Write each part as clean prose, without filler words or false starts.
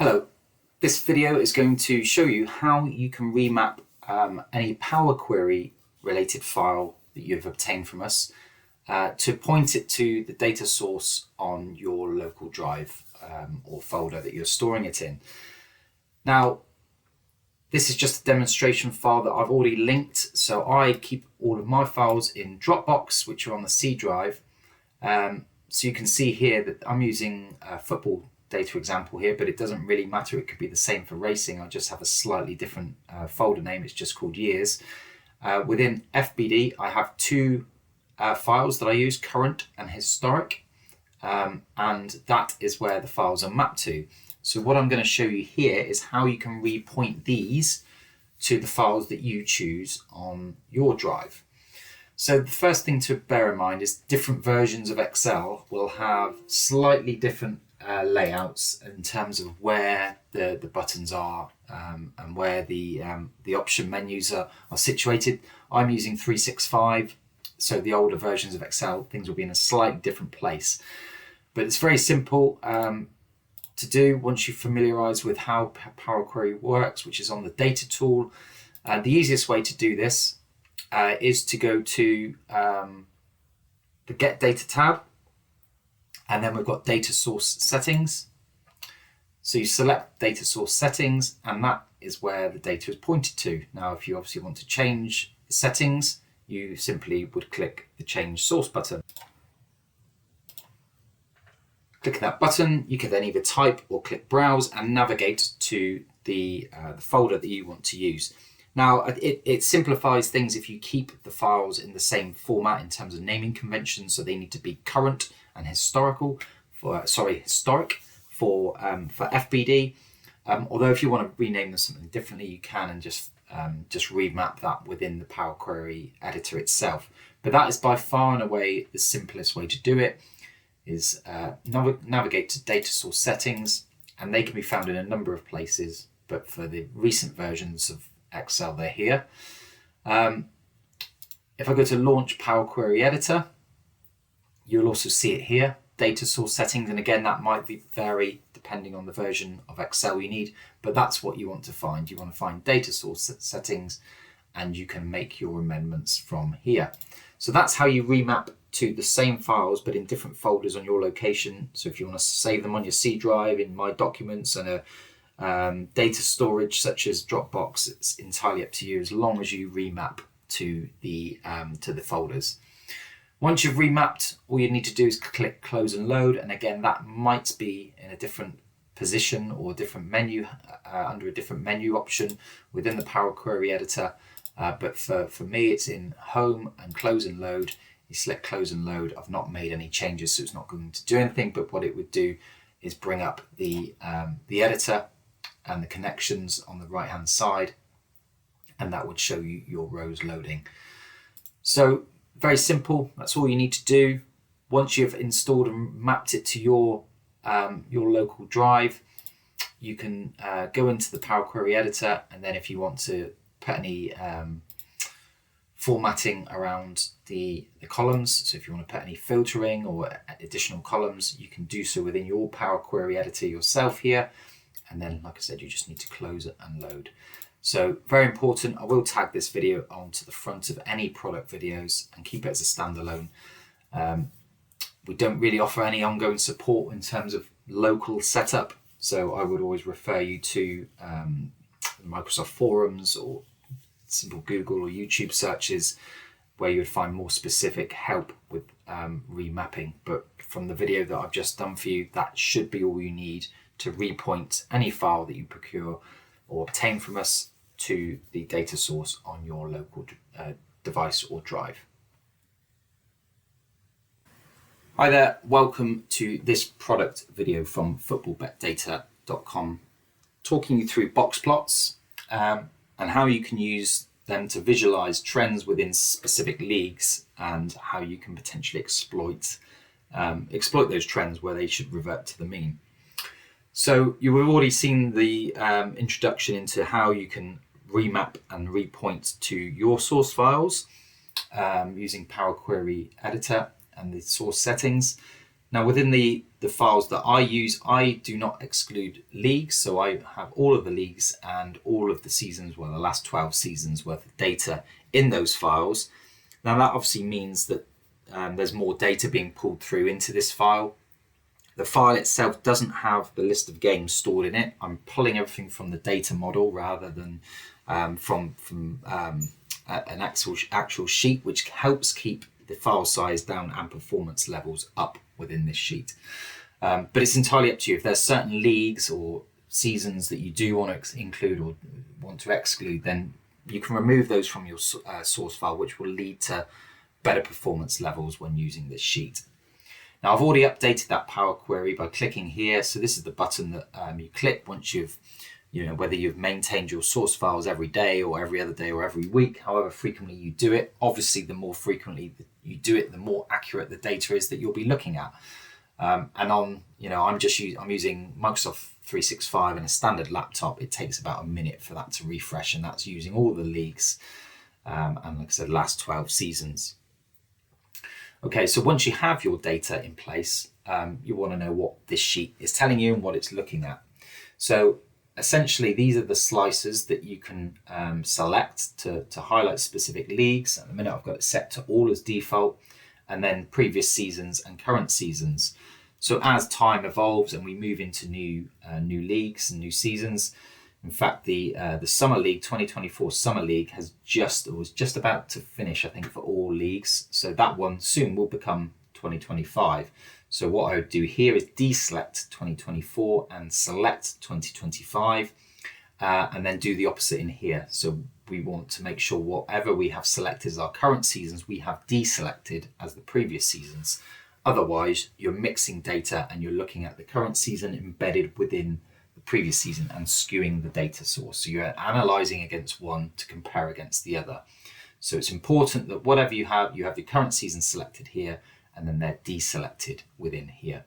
Hello, this video is going to show you how you can remap any Power Query related file that you've obtained from us to point it to the data source on your local drive or folder that you're storing it in. Now, this is just a demonstration file that I've already linked. So I keep all of my files in Dropbox, which are on the C drive. So you can see here that I'm using a football data example here, but it doesn't really matter. It could be the same for racing. I just have a slightly different folder name. It's just called years. Within FBD, I have two files that I use, current and historic, and that is where the files are mapped to. So what I'm going to show you here is how you can repoint these to the files that you choose on your drive. So the first thing to bear in mind is different versions of Excel will have slightly different layouts in terms of where the buttons are and where the option menus are situated. I'm using 365, so the older versions of Excel, things will be in a slightly different place. But it's very simple to do once you familiarize with how Power Query works, which is on the data tool. The easiest way to do this is to go to the Get Data tab, and then we've got Data Source Settings. So you select Data Source Settings, and that is where the data is pointed to. Now, if you obviously want to change the settings, you simply would click the Change Source button. Clicking that button, you can then either type or click Browse and navigate to the folder that you want to use. Now, it simplifies things if you keep the files in the same format in terms of naming conventions, so they need to be current and historic for FBD. Although if you want to rename them something differently, you can, and just remap that within the Power Query editor itself. But that is by far and away the simplest way to do it. Is navigate to Data Source Settings, and they can be found in a number of places, but for the recent versions of Excel, they're here. If I go to Launch Power Query Editor, you'll also see it here, Data Source Settings, and again, that might vary depending on the version of Excel you need, but that's what you want to find. You want to find Data Source Settings, and you can make your amendments from here. So that's how you remap to the same files but in different folders on your location. So if you want to save them on your C drive, in My Documents, and a data storage such as Dropbox, it's entirely up to you, as long as you remap to the folders. Once you've remapped, all you need to do is click Close and Load, and again, that might be in a different position or a different menu under a different menu option within the Power Query editor. But for me, it's in Home and Close and Load. You select Close and Load. I've not made any changes, so it's not going to do anything, but what it would do is bring up the editor and the connections on the right hand side, and that would show you your rows loading. So very simple, that's all you need to do. Once you've installed and mapped it to your local drive, you can go into the Power Query editor, and then if you want to put any formatting around the columns, so if you want to put any filtering or additional columns, you can do so within your Power Query editor yourself here. And then, like I said, you just need to close it and load. So very important. I will tag this video onto the front of any product videos and keep it as a standalone. We don't really offer any ongoing support in terms of local setup, so I would always refer you to Microsoft forums or simple Google or YouTube searches, where you would find more specific help with remapping. But from the video that I've just done for you, that should be all you need to repoint any file that you procure or obtain from us to the data source on your local device or drive. Hi there, welcome to this product video from footballbetdata.com, talking you through BoxPlots and how you can use them to visualize trends within specific leagues, and how you can potentially exploit those trends where they should revert to the mean. So you have already seen the introduction into how you can remap and repoint to your source files using Power Query Editor and the source settings. Now within the files that I use, I do not exclude leagues. So I have all of the leagues and all of the seasons, well, the last 12 seasons worth of data in those files. Now that obviously means that there's more data being pulled through into this file. The file itself doesn't have the list of games stored in it. I'm pulling everything from the data model rather than from an actual sheet, which helps keep the file size down and performance levels up within this sheet. But it's entirely up to you. If there's certain leagues or seasons that you do want to include or want to exclude, then you can remove those from your source file, which will lead to better performance levels when using this sheet. Now I've already updated that Power Query by clicking here. So this is the button that you click once you've, whether you've maintained your source files every day or every other day or every week, however frequently you do it. Obviously, the more frequently you do it, the more accurate the data is that you'll be looking at. And I'm using Microsoft 365 in a standard laptop. It takes about a minute for that to refresh, and that's using all the leagues and like I said, last 12 seasons. Okay, so once you have your data in place, you want to know what this sheet is telling you and what it's looking at. So essentially, these are the slices that you can select to highlight specific leagues. At the minute, I've got it set to all as default, and then previous seasons and current seasons. So as time evolves and we move into new leagues and new seasons, in fact, the Summer League, 2024 Summer League was just about to finish, I think, for all leagues. So that one soon will become 2025. So what I would do here is deselect 2024 and select 2025, and then do the opposite in here. So we want to make sure whatever we have selected as our current seasons, we have deselected as the previous seasons. Otherwise, you're mixing data and you're looking at the current season embedded within the previous season and skewing the data source. So you're analyzing against one to compare against the other. So it's important that whatever you have the current season selected here, and then they're deselected within here.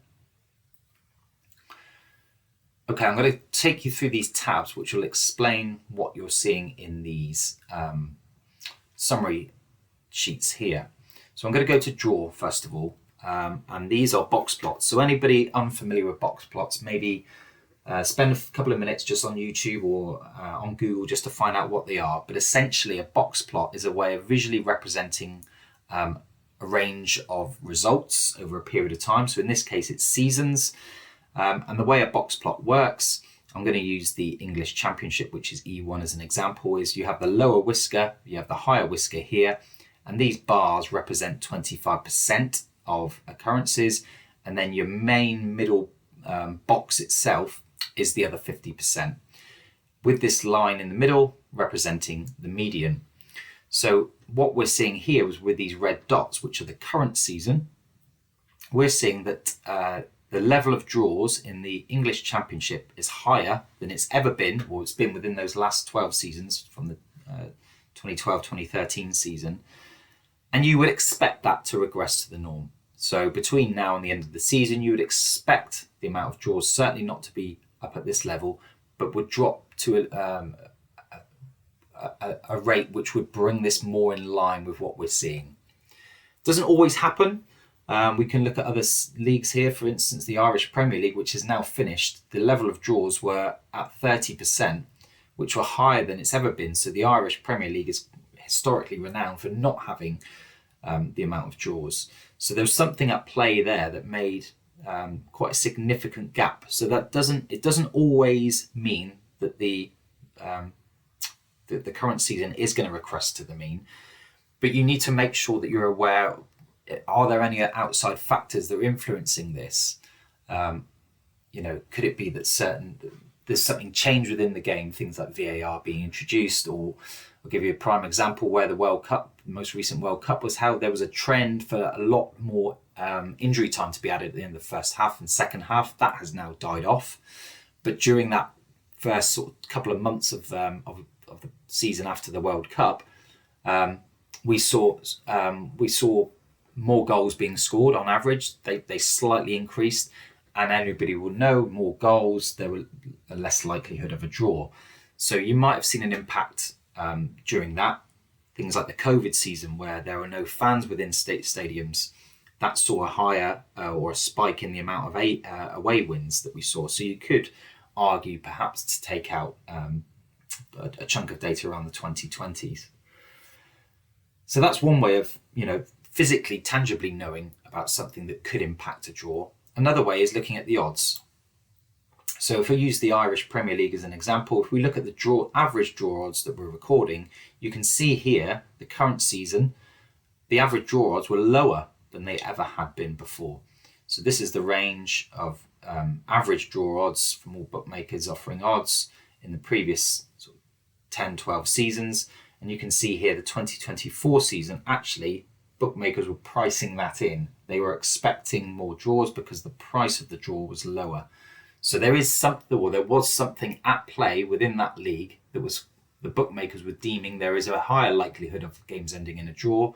Okay, I'm going to take you through these tabs, which will explain what you're seeing in these summary sheets here. So I'm going to go to Draw first of all, and these are BoxPlots. So anybody unfamiliar with BoxPlots, maybe spend a couple of minutes just on YouTube or on Google just to find out what they are. But essentially, a BoxPlot is a way of visually representing a range of results over a period of time. So in this case, it's seasons. And the way a BoxPlot works, I'm going to use the English Championship, which is E1 as an example, is you have the lower whisker, you have the higher whisker here, and these bars represent 25% of occurrences, and then your main middle box itself is the other 50%, with this line in the middle representing the median. So what we're seeing here is with these red dots, which are the current season, we're seeing that the level of draws in the English Championship is higher than it's ever been, or it's been within those last 12 seasons from the 2012-2013 season. And you would expect that to regress to the norm. So between now and the end of the season, you would expect the amount of draws certainly not to be up at this level, but would drop to a rate which would bring this more in line with what we're seeing. Doesn't always happen. We can look at other leagues here, for instance, the Irish Premier League, which is now finished. The level of draws were at 30%, which were higher than it's ever been. So the Irish Premier League is historically renowned for not having the amount of draws. So there's something at play there that made quite a significant gap. So it doesn't always mean that the current season is going to regress to the mean, but you need to make sure that you're aware. Are there any outside factors that are influencing this? Could it be that there's something changed within the game, things like VAR being introduced, or I'll give you a prime example where the World Cup, the most recent World Cup, was how there was a trend for a lot more injury time to be added at the end of the first half and second half. That has now died off. But during that first sort of couple of months of the season after the World Cup, we saw more goals being scored on average. They slightly increased, and everybody will know more goals, there were a less likelihood of a draw. So you might have seen an impact during that. Things like the COVID season, where there were no fans within state stadiums, that saw a higher or a spike in the amount of away wins that we saw. So you could argue perhaps to take out a chunk of data around the 2020s. So that's one way of, physically, tangibly knowing about something that could impact a draw. Another way is looking at the odds. So if we use the Irish Premier League as an example, if we look at the average draw odds that we're recording, you can see here the current season, the average draw odds were lower than they ever had been before. So this is the range of average draw odds from all bookmakers offering odds in the previous 10, 12 seasons. And you can see here the 2024 season, actually, bookmakers were pricing that in. They were expecting more draws because the price of the draw was lower. So there was something at play within that league that was the bookmakers were deeming there is a higher likelihood of games ending in a draw.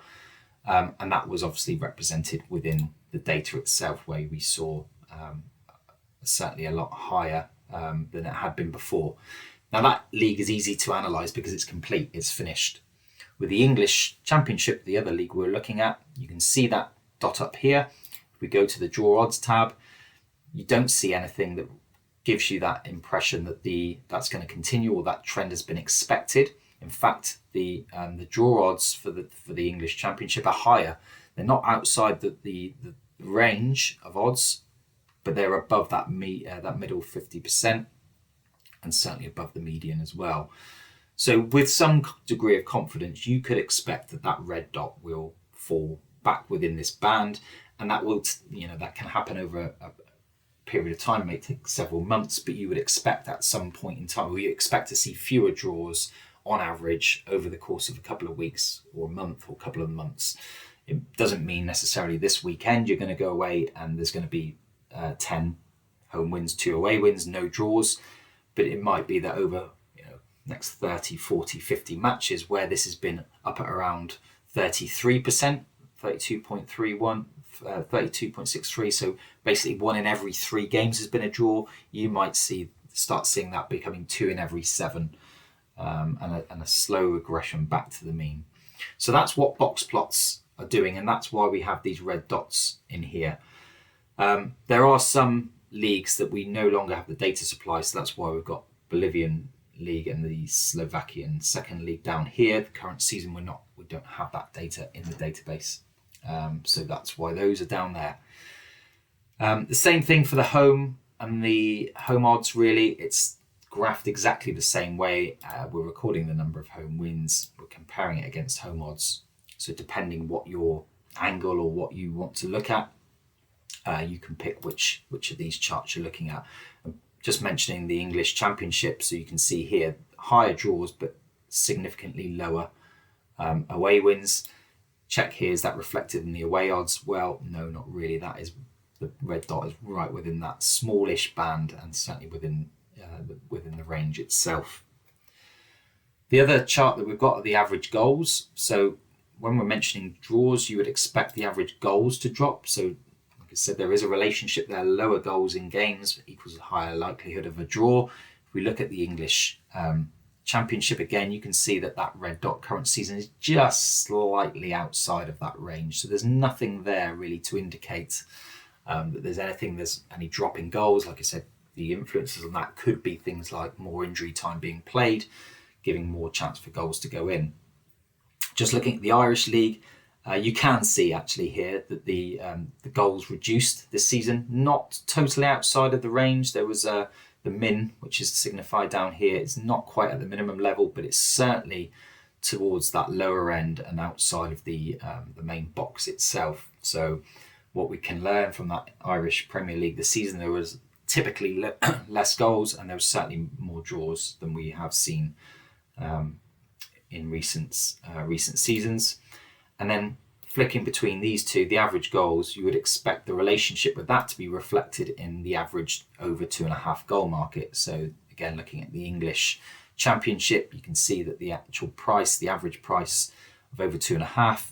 And that was obviously represented within the data itself, where we saw certainly a lot higher than it had been before. Now that league is easy to analyse because it's complete, it's finished. With the English Championship, the other league we're looking at, you can see that dot up here. If we go to the draw odds tab, you don't see anything that gives you that impression that that's going to continue or that trend has been expected. In fact, the draw odds for the English Championship are higher. They're not outside the range of odds, but they're above that middle 50%, and certainly above the median as well. So with some degree of confidence, you could expect that red dot will fall back within this band, and that will, that can happen over a period of time. It may take several months, but you would expect at some point in time, you expect to see fewer draws on average over the course of a couple of weeks or a month or a couple of months. It doesn't mean necessarily this weekend you're going to go away and there's going to be 10 home wins, 2 away wins, no draws, but it might be that over next 30, 40, 50 matches where this has been up at around 33%, 32.31, 32.63. So basically 1 in every 3 games has been a draw. You might start seeing that becoming 2 in every 7, and a slow regression back to the mean. So that's what BoxPlots are doing, and that's why we have these red dots in here. There are some leagues that we no longer have the data supply, so that's why we've got Bolivian League and the Slovakian second league down here. The current season we don't have that data in the database, so that's why those are down there. The same thing for the home and the home odds. Really, it's graphed exactly the same way. We're recording the number of home wins, we're comparing it against home odds. So depending what your angle or what you want to look at, you can pick which of these charts you're looking at. Just mentioning the English Championship, so you can see here higher draws but significantly lower away wins. Check here, is that reflected in the away odds? Well, no, not really. That is, the red dot is right within that smallish band and certainly within the range itself. The other chart that we've got are the average goals. So when we're mentioning draws, you would expect the average goals to drop. So I said, there is a relationship there. Lower goals in games equals a higher likelihood of a draw. If we look at the English Championship again, you can see that red dot current season is just slightly outside of that range. So there's nothing there really to indicate that there's any drop in goals. Like I said, the influences on that could be things like more injury time being played, giving more chance for goals to go in. Just looking at the Irish League, you can see actually here that the goals reduced this season, not totally outside of the range. There was the min, which is signified down here. It's not quite at the minimum level, but it's certainly towards that lower end and outside of the main box itself. So what we can learn from that Irish Premier League this season, there was typically less goals, and there was certainly more draws than we have seen in recent seasons. And then flicking between these two, the average goals, you would expect the relationship with that to be reflected in the average over 2.5 goal market. So again, looking at the English Championship, you can see that the actual price, the average price of over 2.5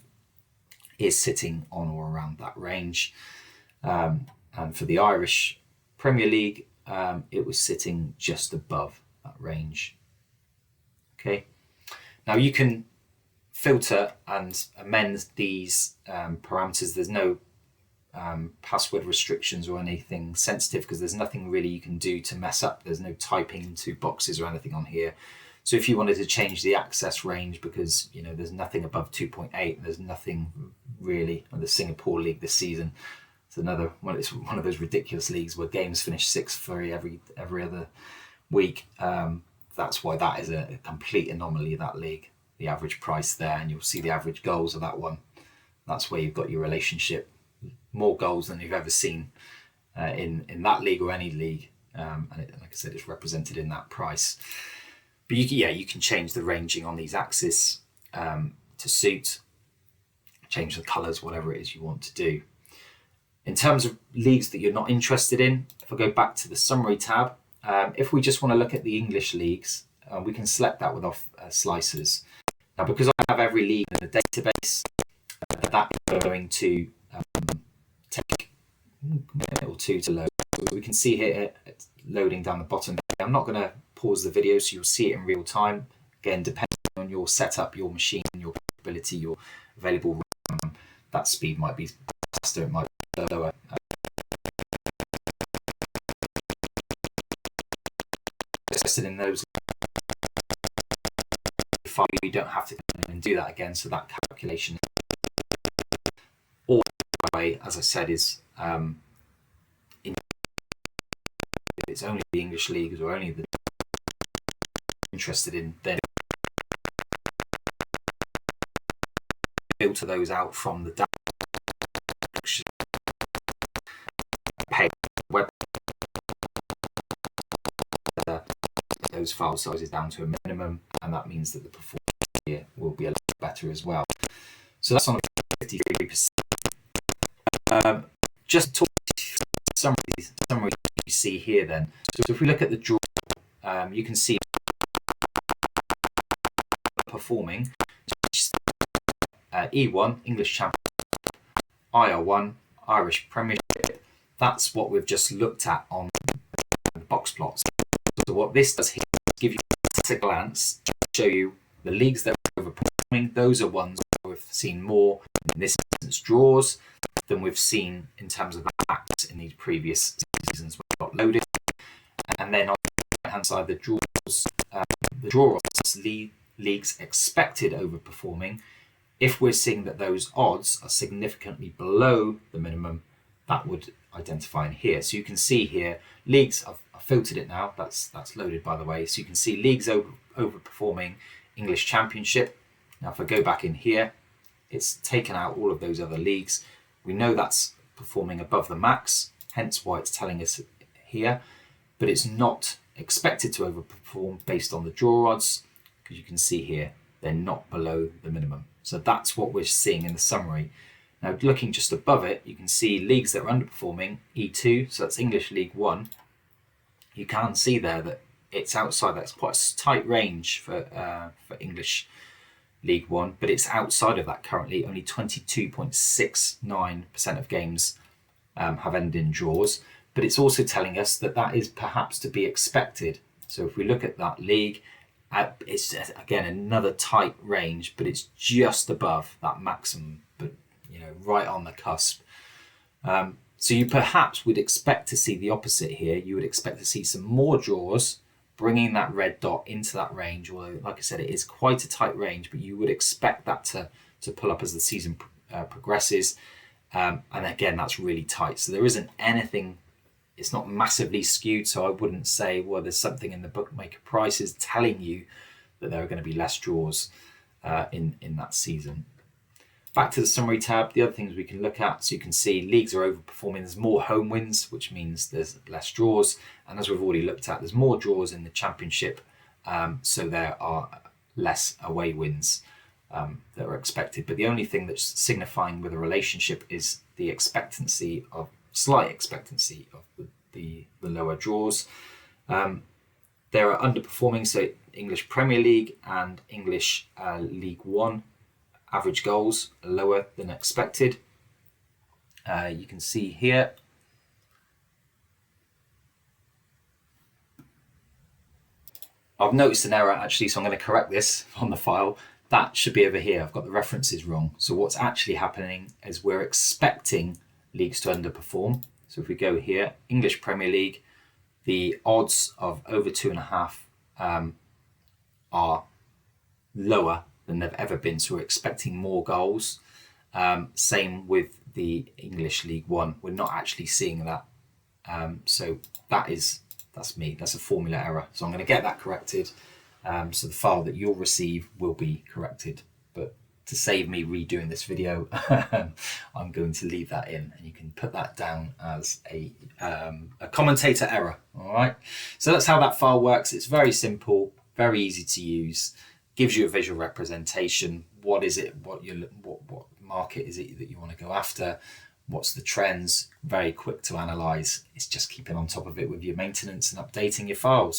is sitting on or around that range. And for the Irish Premier League, it was sitting just above that range. Okay, now you can filter and amend these parameters. There's no password restrictions or anything sensitive, because there's nothing really you can do to mess up. There's no typing into boxes or anything on here. So if you wanted to change the access range, because there's nothing above 2.8, there's nothing really on the Singapore League this season. It's another one. It's one of those ridiculous leagues where games finish 6-3 every other week. That's why that is a complete anomaly, that league. The average price there, and you'll see the average goals of that one. That's where you've got your relationship. More goals than you've ever seen in that league or any league. And like I said, it's represented in that price. But you can change the ranging on these axes to suit, change the colours, whatever it is you want to do. In terms of leagues that you're not interested in, if I go back to the summary tab, if we just want to look at the English leagues, we can select that with our slicers. Now, because I have every league in the database, that is going to take a minute or two to load. We can see here it's loading down the bottom. I'm not going to pause the video, so you'll see it in real time. Again, depending on your setup, your machine, your capability, your available RAM, that speed might be faster, it might be lower. Interested in those, you don't have to do that again, so that calculation, or as I said, is it's only the English leagues or only the interested in, then filter those out from the page web, those file sizes down to a minimum, and that means that the performance here will be a little better as well. So that's on 53%. Just talk summary you see here then. So if we look at the draw, you can see performing E1, English Championship, IR1, Irish Premiership. That's what we've just looked at on the BoxPlot. So what this does here is give you at a glance, show you the leagues that are overperforming. Those are ones where we've seen more, in this instance, draws than we've seen in terms of backs in these previous seasons we've got loaded. And then on the right hand side, the draws, the draw odds, leagues expected overperforming. If we're seeing that those odds are significantly below the minimum, that would identify in here. So you can see here, leagues, I've filtered it now, that's loaded by the way. So you can see leagues overperforming English Championship. Now if I go back in here, it's taken out all of those other leagues. We know that's performing above the max, hence why it's telling us here, but it's not expected to overperform based on the draw odds, because you can see here, they're not below the minimum. So that's what we're seeing in the summary. Now looking just above it, you can see leagues that are underperforming, E2, so that's English League 1. You can see there that it's outside, that's quite a tight range for English League 1, but it's outside of that currently. Only 22.69% of games have ended in draws, but it's also telling us that that is perhaps to be expected. So if we look at that league, it's again another tight range, but it's just above that maximum, but right on the cusp. So you perhaps would expect to see the opposite here. You would expect to see some more draws, bringing that red dot into that range, although like I said, it is quite a tight range, but you would expect that to pull up as the season progresses. And again, that's really tight. So there isn't anything, it's not massively skewed, so I wouldn't say, well, there's something in the bookmaker prices telling you that there are going to be less draws in that season. Back to the summary tab, the other things we can look at, so you can see leagues are overperforming. There's more home wins, which means there's less draws. And as we've already looked at, there's more draws in the championship, so there are less away wins that are expected. But the only thing that's signifying with a relationship is the slight expectancy of the lower draws. There are underperforming, so English Premier League and English League 1. Average goals are lower than expected. You can see here. I've noticed an error actually, so I'm going to correct this on the file. That should be over here. I've got the references wrong. So what's actually happening is we're expecting leagues to underperform. So if we go here, English Premier League, the odds of over 2.5 are lower than they've ever been. So we're expecting more goals. Same with the English League One. We're not actually seeing that. So that's me. That's a formula error. So I'm going to get that corrected. So the file that you'll receive will be corrected. But to save me redoing this video, I'm going to leave that in, and you can put that down as a commentator error. All right. So that's how that file works. It's very simple, very easy to use. Gives you a visual representation. What is it? What market is it that you want to go after? What's the trends? Very quick to analyze. It's just keeping on top of it with your maintenance and updating your files.